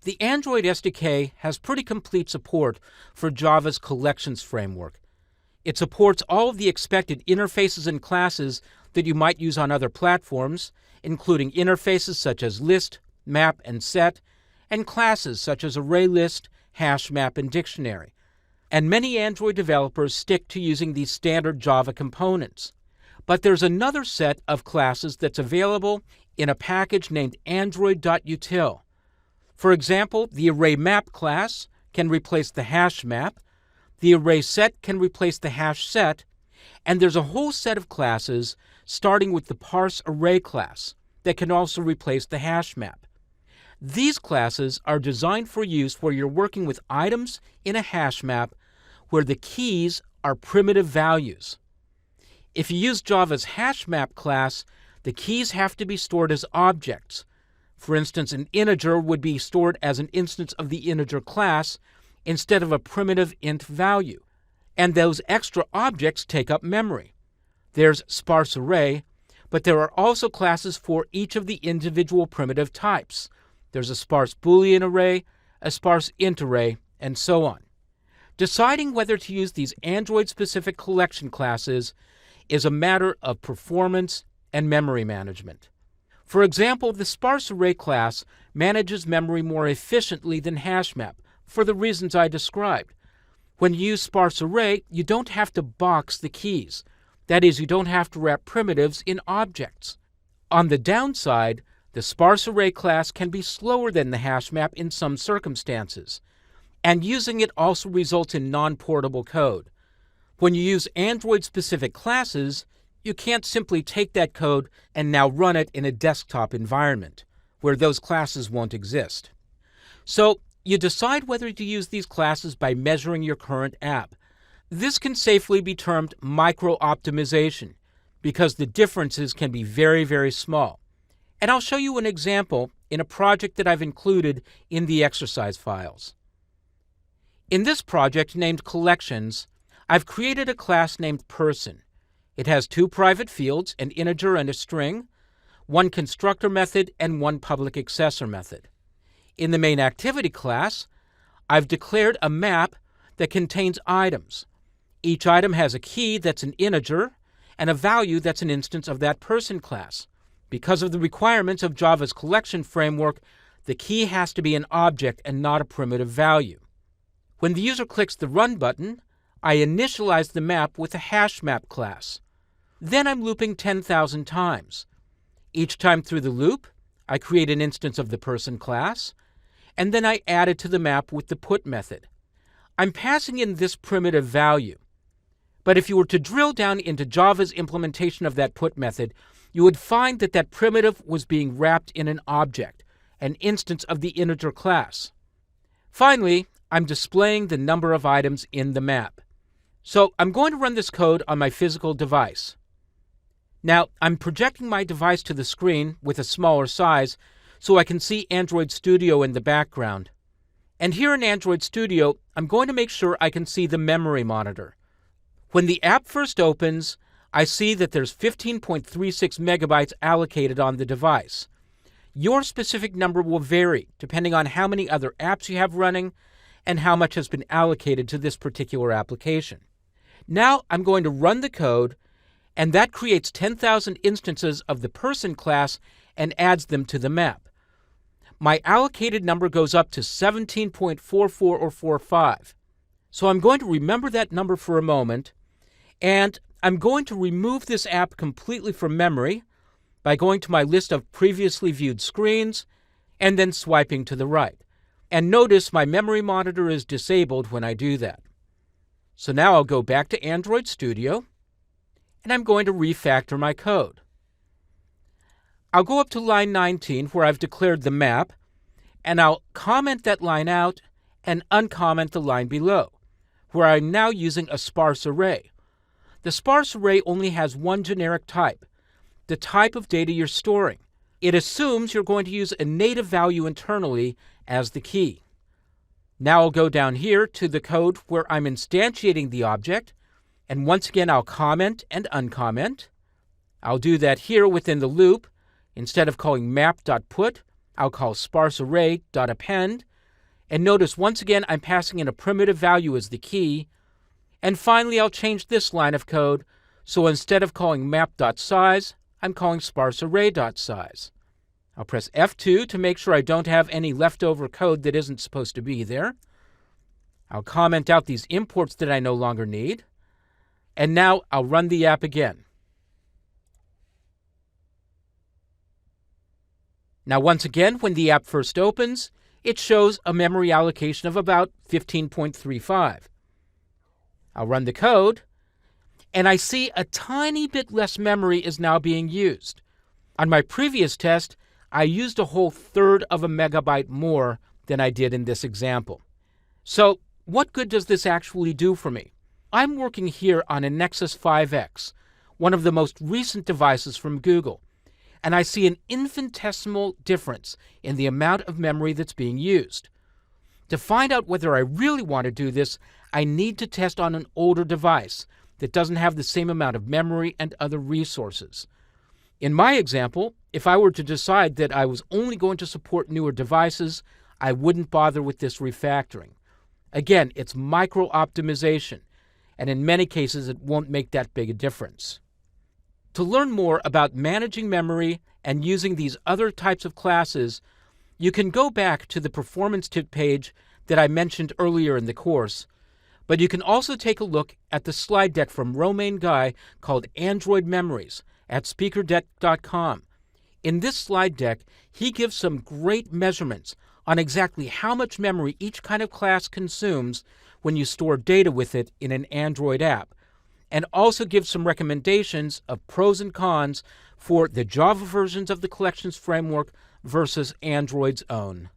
The Android SDK has pretty complete support for Java's collections framework. It supports all of the expected interfaces and classes that you might use on other platforms, including interfaces such as list, map, and set, and classes such as ArrayList, HashMap, and Dictionary. And many Android developers stick to using these standard Java components. But there's another set of classes that's available in a package named Android.util. For example, the ArrayMap class can replace the HashMap, the ArraySet can replace the HashSet, and there's a whole set of classes, starting with the parseArray class, that can also replace the HashMap. These classes are designed for use where you're working with items in a HashMap where the keys are primitive values. If you use Java's HashMap class, the keys have to be stored as objects. For instance, an integer would be stored as an instance of the integer class instead of a primitive int value. And those extra objects take up memory. There's sparseArray, but there are also classes for each of the individual primitive types. There's a sparse Boolean array, a sparse int array, and so on. Deciding whether to use these Android-specific collection classes is a matter of performance and memory management. For example, the sparseArray class manages memory more efficiently than HashMap for the reasons I described. When you use sparseArray, you don't have to box the keys. That is, you don't have to wrap primitives in objects. On the downside, the sparseArray class can be slower than the HashMap in some circumstances, and using it also results in non-portable code. When you use Android-specific classes, you can't simply take that code and now run it in a desktop environment, where those classes won't exist. So, you decide whether to use these classes by measuring your current app. This can safely be termed micro-optimization, because the differences can be very, very small. And I'll show you an example in a project that I've included in the exercise files. In this project named Collections, I've created a class named Person. It has two private fields, an integer and a string, one constructor method, and one public accessor method. In the main activity class, I've declared a map that contains items. Each item has a key that's an integer and a value that's an instance of that person class. Because of the requirements of Java's collection framework, the key has to be an object and not a primitive value. When the user clicks the Run button, I initialize the map with a HashMap class. Then I'm looping 10,000 times. Each time through the loop, I create an instance of the person class, and then I add it to the map with the put method. I'm passing in this primitive value. But if you were to drill down into Java's implementation of that put method, you would find that that primitive was being wrapped in an object, an instance of the integer class. Finally, I'm displaying the number of items in the map. So I'm going to run this code on my physical device. Now, I'm projecting my device to the screen with a smaller size so I can see Android Studio in the background. And here in Android Studio, I'm going to make sure I can see the memory monitor. When the app first opens, I see that there's 15.36 megabytes allocated on the device. Your specific number will vary depending on how many other apps you have running and how much has been allocated to this particular application. Now I'm going to run the code, and that creates 10,000 instances of the person class and adds them to the map. My allocated number goes up to 17.44 or 45. So I'm going to remember that number for a moment, and I'm going to remove this app completely from memory by going to my list of previously viewed screens and then swiping to the right. And notice my memory monitor is disabled when I do that. So now I'll go back to Android Studio, and I'm going to refactor my code. I'll go up to line 19 where I've declared the map, and I'll comment that line out and uncomment the line below, where I'm now using a sparse array. The sparse array only has one generic type, the type of data you're storing. It assumes you're going to use a native value internally as the key. Now I'll go down here to the code where I'm instantiating the object, and once again I'll comment and uncomment. I'll do that here within the loop. Instead of calling map.put, I'll call sparseArray.append, And notice once again I'm passing in a primitive value as the key. And finally I'll change this line of code, so instead of calling map.size, I'm calling sparseArray.size. I'll press F2 to make sure I don't have any leftover code that isn't supposed to be there. I'll comment out these imports that I no longer need. And now I'll run the app again. Now once again, when the app first opens, it shows a memory allocation of about 15.35. I'll run the code, and I see a tiny bit less memory is now being used. On my previous test, I used a whole third of a megabyte more than I did in this example. So what good does this actually do for me? I'm working here on a Nexus 5X, one of the most recent devices from Google, and I see an infinitesimal difference in the amount of memory that's being used. To find out whether I really want to do this, I need to test on an older device that doesn't have the same amount of memory and other resources. In my example, if I were to decide that I was only going to support newer devices, I wouldn't bother with this refactoring. Again, it's micro-optimization, and in many cases it won't make that big a difference. To learn more about managing memory and using these other types of classes, you can go back to the performance tip page that I mentioned earlier in the course, but you can also take a look at the slide deck from Romain Guy called Android Memories at speakerdeck.com. In this slide deck, he gives some great measurements on exactly how much memory each kind of class consumes when you store data with it in an Android app, and also gives some recommendations of pros and cons for the Java versions of the collections framework versus Android's own.